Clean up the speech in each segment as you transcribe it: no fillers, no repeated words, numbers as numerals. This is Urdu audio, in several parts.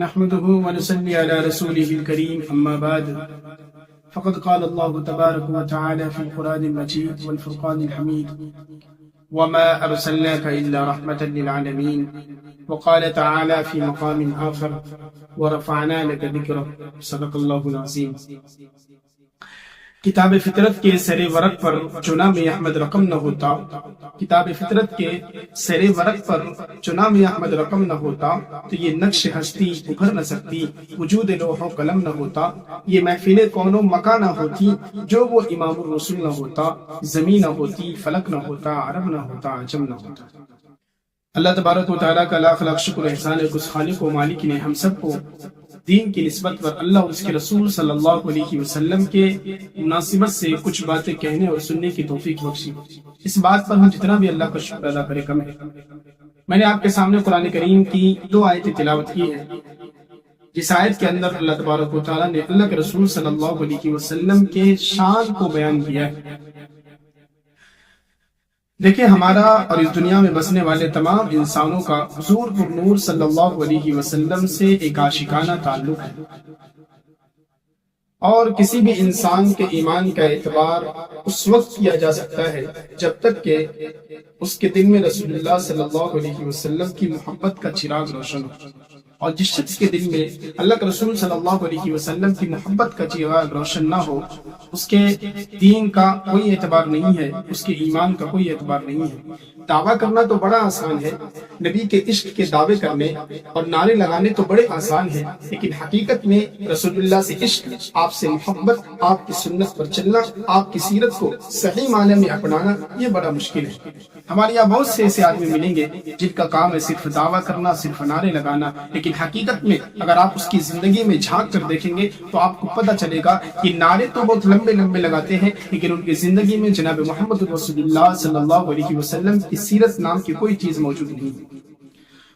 نحمده ونصلي على رسوله الكريم أما بعد فقد قال الله تبارك وتعالى في القرآن المجيد والفرقان الحميد وما أرسلناك إلا رحمة للعالمين وقال تعالى في مقام آخر ورفعنا لك ذكرك صدق الله العظيم۔ کتاب فطرت کے سر ورق پر چنام احمد رقم نہ ہوتا، کتاب فطرت کے سر ورق پر چنام احمد رقم نہ ہوتا تو یہ نقش ہستی ابھر نہ سکتی، وجود لوح و قلم نہ ہوتا، یہ محفل کون و مکان نہ ہوتی جو وہ امام الرسول نہ ہوتا، زمین نہ ہوتی، فلک نہ ہوتا، عرب نہ ہوتا، عجم نہ ہوتا۔ اللہ تبارک و تعالیٰ کا لاکھ لاکھ شکر احسان ہے کہ اس خالق و مالک نے ہم سب کو دین کی نسبت پر اللہ اور اس کے رسول صلی اللہ علیہ وسلم کے مناسبت سے کچھ باتیں کہنے اور سننے کی توفیق بخشی۔ اس بات پر ہم جتنا بھی اللہ کا شکر ادا کرے کم ہے۔ میں نے آپ کے سامنے قرآن کریم کی 2 آیتیں تلاوت کی ہیں، جس آیت کے اندر اللہ تبارک و تعالیٰ نے اللہ کے رسول صلی اللہ علیہ وسلم کے شان کو بیان کیا ہے۔ دیکھیں، ہمارا اور اس دنیا میں بسنے والے تمام انسانوں کا حضور پر نور صلی اللہ علیہ وسلم سے ایک عاشقانہ تعلق ہے، اور کسی بھی انسان کے ایمان کا اعتبار اس وقت کیا جا سکتا ہے جب تک کہ اس کے دل میں رسول اللہ صلی اللہ علیہ وسلم کی محبت کا چراغ روشن ہو، اور جس شخص کے دل میں اللہ کے رسول صلی اللہ علیہ وسلم کی محبت کا چراغ روشن نہ ہو، اس کے دین کا کوئی اعتبار نہیں ہے، اس کے ایمان کا کوئی اعتبار نہیں ہے۔ دعویٰ کرنا تو بڑا آسان ہے، نبی کے عشق کے دعوے کرنے اور نعرے لگانے تو بڑے آسان ہیں، لیکن حقیقت میں رسول اللہ سے عشق، آپ سے محبت، آپ کی سنت پر چلنا، آپ کی سیرت کو صحیح معنی میں اپنانا، یہ بڑا مشکل ہے۔ ہمارے یہاں بہت سے ایسے آدمی ملیں گے جن کا کام ہے صرف دعویٰ کرنا، صرف نعرے لگانا، لیکن حقیقت میں اگر آپ اس کی زندگی میں جھانک کر دیکھیں گے تو آپ کو پتہ چلے گا کہ نعرے تو بہت لمبے لمبے لگاتے ہیں، لیکن ان کی زندگی میں جناب محمد رسول اللہ صلی اللہ علیہ وسلم کی سیرت نام کی کوئی چیز موجود نہیں۔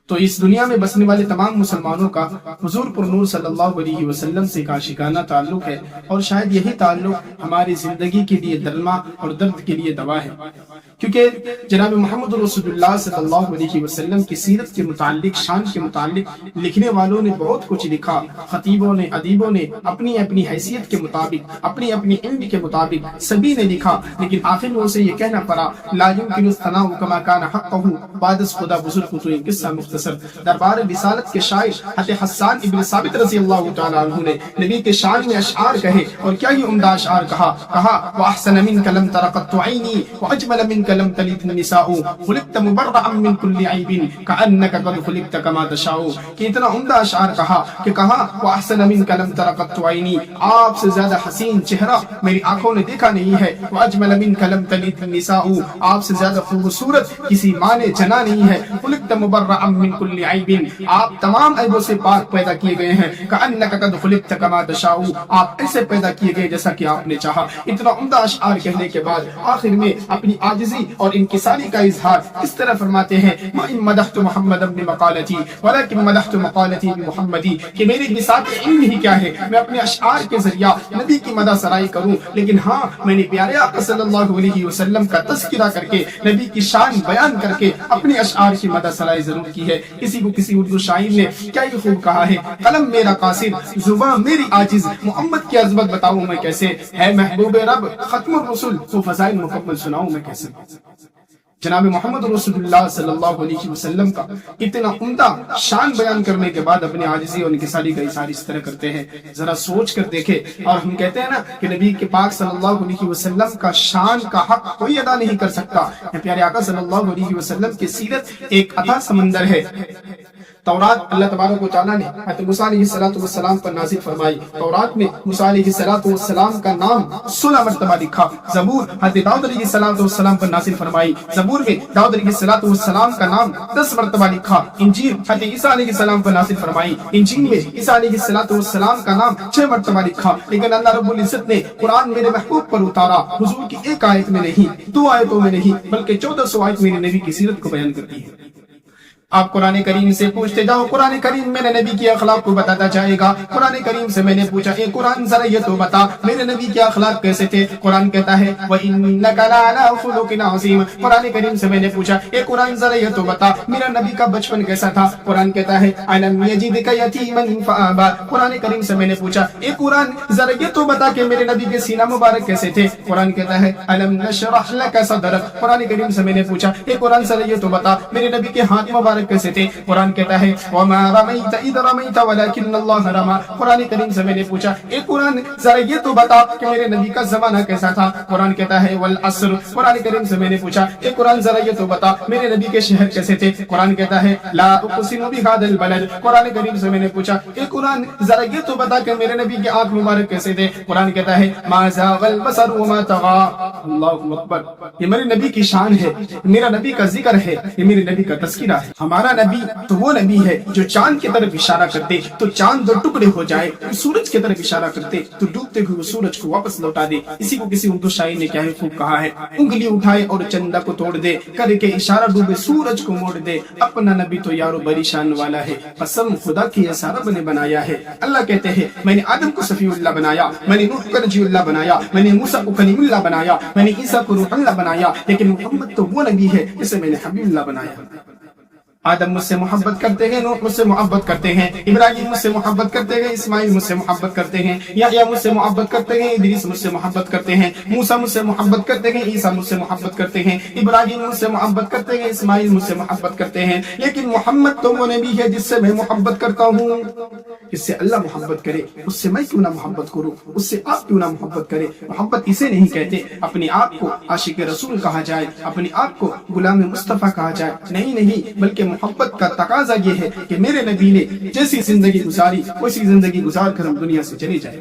تو اس دنیا میں بسنے والے تمام مسلمانوں کا حضور پر نور صلی اللہ علیہ وسلم سے ایک عاشقانہ تعلق ہے، اور شاید یہی تعلق ہماری زندگی کے لیے درما اور درد کے لیے دوا ہے، کیونکہ جناب محمد رسول اللہ صلی اللہ علیہ وسلم کی سیرت کے متعلق، شان کے متعلق لکھنے والوں نے بہت کچھ لکھا، خطیبوں نے، ادیبوں نے اپنی اپنی حیثیت کے مطابق، اپنی اپنی علم کے مطابق سبھی نے لکھا، لیکن آخر میں اسے یہ کہنا پڑا لا يمكن الثناء كما كان حقه بعد از خدا بزرگ تو یہ قصہ مختصر۔ دربار رسالت کے شاعر حضرت حسان ابن ثابت رضی اللہ تعالی عنہ نے نبی کے شان میں اشعار کہے، اور کیا ہی عمدہ اشعار کہا واحسن منك لم تر قط عيني واجمل منك لم تلد النساء خلقت مبرئا من كل عيب كأنك قد خلقت كما تشاء۔ کہ اتنا عمدہ اشعار کہا واحسن منك لم تر قط عيني، آپ سے زیادہ حسین چہرہ میری آنکھوں نے دیکھا نہیں ہے، واجمل منك لم تلد النساء، آپ سے زیادہ خوبصورت کسی ماں نے جنا نہیں ہے، خلقت مبرئا من کل عیب، آپ تمام عیبوں سے پاک پیدا کیے گئے ہیں، کأنک قد خلقت کما تشاء، آپ ایسے پیدا کیے گئے جیسا کہ آپ نے چاہا۔ اتنا عمدہ اشعار کہنے کے بعد آخر میں اپنی عاجزی اور انکساری کا اظہار اس طرح فرماتے ہیں ما ان مدحت محمد بمقالتی ولکن مدحت مقالتی بمحمدی، کہ میری بساط علم ہی کیا ہے، میں اپنے اشعار کے ذریعہ نبی کی مدح سرائی کروں، لیکن ہاں میں نے پیارے آقا صلی اللہ علیہ وسلم کا تذکرہ کر کے، نبی کی شان بیان کر کے اپنے اشعار کی مدح سرائی ضرور کی ہے۔ کسی کو کسی اردو شاعر نے کیا ہی خوب کہا ہے، قلم میرا قاصر زبان میری عاجز، محمد کی عظمت بتاؤں میں کیسے، ہے محبوب رب ختم الرسل تو فضائل مکمل سناؤں میں کیسے۔ جناب محمد رسول اللہ صلی اللہ علیہ وسلم کا اتنا عمدہ شان بیان کرنے کے بعد اپنی عاجزی اور انکساری کا اظہار اس طرح کرتے ہیں، ذرا سوچ کر دیکھیں۔ اور ہم کہتے ہیں نا کہ نبی کے پاک صلی اللہ علیہ وسلم کا شان کا حق کوئی ادا نہیں کر سکتا۔ پیارے آقا صلی اللہ علیہ وسلم کی سیرت ایک اتھاہ سمندر ہے۔ تورات اللہ تبارک و تعالیٰ نے حضرت موسیٰ علیہ السلام پر نازل فرمائی، تورات میں موسیٰ علیہ السلام کا نام 16 مرتبہ لکھا۔ زبور حضرت داؤد علیہ السلام پر نازل فرمائی، زبور میں داؤد علیہ السلام کا نام 10 مرتبہ لکھا۔ انجیل حضرت عیسیٰ علیہ السلام پر نازل فرمائی، انجیل میں عیسیٰ علیہ السلام کا نام 6 مرتبہ لکھا، لیکن اللہ رب العزت نے قرآن میرے محبوب پر اتارا، حضور کی ایک آیت میں نہیں، 2 آیتوں میں نہیں، بلکہ 1400 آیت میرے نبی کی سیرت کو بیان کرتی ہے۔ آپ قرآن کریم سے پوچھتے جاؤ، قرآن کریم میرے نبی کی اخلاق کو بتاتا جائے گا۔ قرآن کریم سے میں نے پوچھا اے قرآن ذرا یہ تو بتا میرے نبی کے اخلاق کیسے تھے؟ قرآن کہتا ہے وَإِنَّكَ لَعَلَىٰ خُلُقٍ عَظِيمٍ۔ قرآن کریم سے میں نے پوچھا اے قرآن ذرا یہ تو بتا میرا نبی کا بچپن کیسا تھا؟ قرآن کہتا ہے أَلَمْ يَجِدْكَ يَتِيمًا فَآوَىٰ۔ قرآن کریم سے میں نے پوچھا اے قرآن ذرا یہ تو بتا کہ میرے نبی کے سینہ مبارک کیسے تھے؟ قرآن کہتا ہے أَلَمْ نَشْرَحْ لَكَ صَدْرَكَ۔ قرآن کریم سے میں نے پوچھا اے قرآن ذرا یہ تو بتا میرے نبی کے ہاتھ مبارک کیسے تھے؟ قرآن کہتا ہے وَمَا رَمَيْتَ إِذْ رَمَيْتَ وَلَكِنَّ اللَّهَ رَمَىٰ۔ قرآن کریم سے میں نے پوچھا اے قرآن ذرا یہ تو بتا کہ میرے نبی کا زمانہ کیسا تھا؟ قرآن کہتا ہے وَالْعَصْرِ۔ قرآن کریم سے میں نے پوچھا اے قرآن ذرا یہ تو بتا میرے نبی کے شہر کیسے تھے؟ قرآن کہتا ہے لَا أُقْسِمُ بِهَٰذَا الْبَلَدِ۔ قرآن کریم سے میں نے پوچھا اے قرآن ذرا یہ تو بتا کہ میرے نبی کے آنکھ مبارک کیسے تھے؟ قرآن کہتا ہے مَا زَاغَ الْبَصَرُ وَمَا طَغَىٰ۔ اللہ اکبر، یہ میرے نبی کی شان ہے، میرا نبی کا ذکر ہے، یہ میرے نبی کا تذکرہ ہے۔ ہمارا نبی تو وہ نبی ہے جو چاند کی طرف اشارہ کرتے تو چاند دو ٹکڑے ہو جائے، سورج کی طرف اشارہ کرتے تو ڈوبتے ہوئے سورج کو واپس لوٹا دے۔ اسی کو کسی اردو شاعر نے کیا ہے خوب کہا ہے، انگلی اٹھائے اور چندہ کو توڑ دے، کر کے اشارہ ڈوبے سورج کو موڑ دے، اپنا نبی تو یارو بڑی شان والا ہے، قسم خدا کی ایسا رب نے بنایا ہے۔ اللہ کہتے ہیں میں نے آدم کو صفی اللہ بنایا، میں نے نوح کو نجی اللہ بنایا، میں نے موسیٰ کو کلیم اللہ بنایا، میں نے عیسیٰ کو روح اللہ بنایا، لیکن محمد تو وہ نبی ہے جسے میں نے حبیب اللہ بنایا۔ آدم مجھ سے محبت کرتے ہیں، نوح مجھ سے محبت کرتے ہیں، ابراہیم مجھ سے محبت کرتے ہیں، اسماعیل مجھ سے محبت کرتے ہیں، یحییٰ مجھ سے محبت کرتے ہیں، ادریس مجھ سے محبت کرتے ہیں، موسیٰ مجھ سے محبت کرتے ہیں، عیسیٰ مجھ سے محبت کرتے ہیں، ابراہیم مجھ سے محبت کرتے ہیں، اسماعیل مجھ سے محبت کرتے ہیں، لیکن محمد تو وہ نبی ہے جس سے میں محبت کرتا ہوں۔ جس سے اللہ محبت کرے اس سے میں کیوں نہ محبت کروں، اس سے آپ کیوں نہ محبت کرے۔ محبت اسے نہیں کہتے اپنے آپ کو عاشق رسول کہا جائے، اپنے آپ کو غلام مصطفیٰ کہا جائے، نہیں، بلکہ محبت کا تقاضا یہ ہے کہ میرے نبی نے جیسی زندگی گزاری ویسی زندگی گزار کر ہم دنیا سے چلے جائیں۔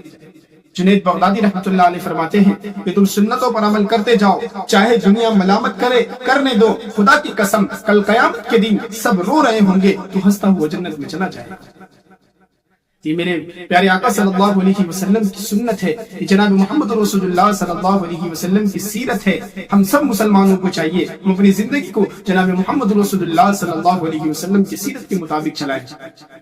جنید بغدادی رحمۃ اللہ علیہ فرماتے ہیں کہ تم سنتوں پر عمل کرتے جاؤ، چاہے دنیا ملامت کرے کرنے دو، خدا کی قسم کل قیامت کے دن سب رو رہے ہوں گے تو ہنستا ہوا جنت میں چلا جائے۔ یہ میرے پیارے آقا صلی اللہ علیہ وسلم کی سنت ہے، یہ جناب محمد رسول اللہ صلی اللہ علیہ وسلم کی سیرت ہے۔ ہم سب مسلمانوں کو چاہیے ہم اپنی زندگی کو جناب محمد رسول اللہ صلی اللہ علیہ وسلم کی سیرت کے مطابق چلائیں،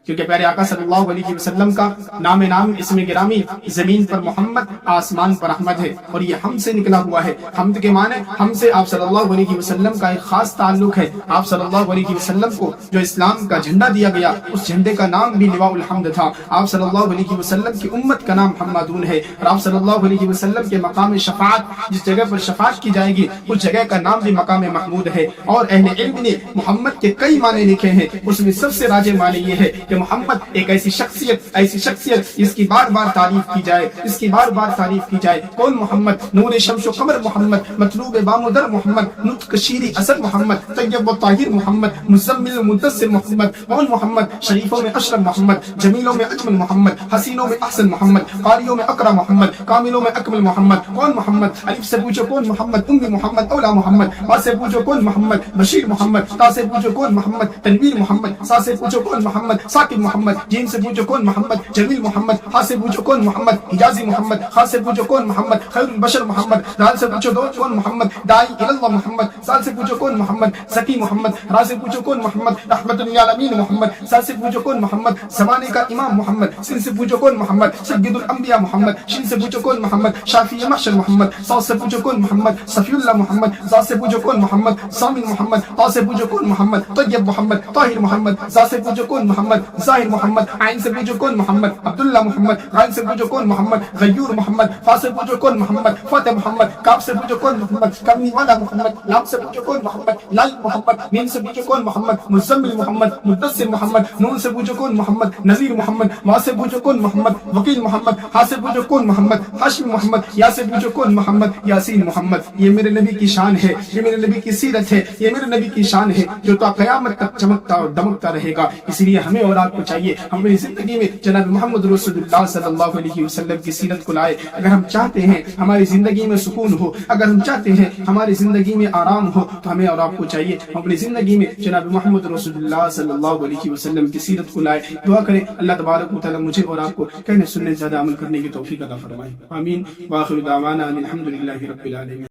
کیونکہ پیارے آقا صلی اللہ علیہ وسلم کا نام اسم گرامی زمین پر محمد آسمان پر احمد ہے، اور یہ ہم سے نکلا ہوا ہے۔ حمد کے معنی ہم سے آپ صلی اللہ علیہ وسلم کا ایک خاص تعلق ہے۔ آپ صلی اللہ علیہ وسلم کو جو اسلام کا جھنڈا دیا گیا اس جھنڈے کا نام بھی لواء الحمد تھا۔ آپ صلی اللہ علیہ وسلم کی امت کا نام حمادون ہے، اور آپ صلی اللہ علیہ وسلم کے مقام شفاعت جس جگہ پر شفاعت کی جائے گی اس جگہ کا نام بھی مقام محمود ہے۔ اور اہل علم نے محمد کے کئی معنی لکھے ہیں، اس میں سب سے راجح معنی یہ ہے کہ محمد ایک ایسی شخصیت جس کی بار بار تعریف کی جائے، اس کی بار بار تعریف کی جائے۔ کون محمد؟ نور شمس و قمر محمد، مطلوب بامدر محمد، نطق شیری اثر محمد، طیب و طاہر محمد، مزمل و مدثر محمد۔ کون محمد؟ شریفوں میں اشرف محمد، جمیلوں میں اجمل محمد، حسینوں میں احسن محمد، قاریوں میں اقرا محمد، کاملوں میں اکمل محمد۔ کون محمد؟ الف سے پوچھو کون محمد؟ ام محمد، اولا محمد۔ با سے پوچھو کون محمد؟ بشیر محمد۔ تا سے پوچھو کون محمد؟ تنویر محمد۔ سا سے پوچھو کون محمد؟ ثاقب محمد۔ جیم سے پوچھو کون محمد؟ جمیل محمد۔ ہا سے پوچھو کون محمد؟ حجازی محمد۔ خا سے پوچھو کون محمد؟ خیر البشر محمد۔ دال سے پوچھو کون محمد؟ داعی اللہ محمد۔ سال سے پوچھو کون محمد؟ زکی محمد۔ را سے پوچھو کون محمد؟ رحمت للعالمین محمد۔ سا سے پوچھو کون محمد؟ زمانے کا امام محمد۔ سن سے پوچھو کون محمد؟ سید الانبیاء محمد۔ شین سے پوچھو کون محمد؟ شافی محشر محمد۔ صاد سے پوچھو کون محمد؟ صفی اللہ محمد۔ زا سے پوچھو کون محمد؟ ضامن محمد۔ طا سے پوچھو کون محمد؟ طیب محمد، طاہر محمد۔ زا سے پوچھو کون محمد؟ ظاہر محمد۔ عین سے پوچھو کون محمد؟ عبداللہ محمد۔ غین سے پوچھو کون محمد؟ غیور محمد۔ فا سے پوچھو کون محمد؟ فاتح محمد۔ کاف سے پوچھو کون محمد؟ کرنی والا محمد۔ لام سے پوچھو کون محمد؟ لال محمد۔ میم سے پوچھو کون محمد؟ مزمل محمد۔ مدثر محمد۔ نون سے پوچھو کون محمد؟ نذیر محمد۔ وا سے پوچھو کون محمد؟ وکیل محمد۔ ہا سے پوچھو کون محمد؟ ہاشم محمد۔ یا سے پوچھو کون محمد؟ یاسین محمد۔ یہ میرے نبی کی شان ہے، یہ میرے نبی کی سیرت ہے، یہ میرے نبی کی شان ہے جو تا قیامت تک چمکتا اور دمکتا رہے گا۔ اس لیے ہمیں اور آپ کو چاہیے ہم اپنی زندگی میں جناب محمد رسول اللہ صلی اللہ علیہ وسلم کی سیرت کو لائے۔ اگر ہم چاہتے ہیں ہماری زندگی میں سکون ہو، اگر ہم چاہتے ہیں ہماری زندگی میں آرام ہو، تو ہمیں اور آپ کو چاہیے ہم اپنی زندگی میں جناب محمد رسول اللہ صلی اللہ علیہ وسلم کی سیرت کو لائے۔ دعا کریں اللہ تبارک و تعالی مجھے اور آپ کو کہنے سننے زیادہ عمل کرنے کی توفیق عطا فرمائے، آمین۔ وآخر دعوانا الحمد للہ رب العالمین۔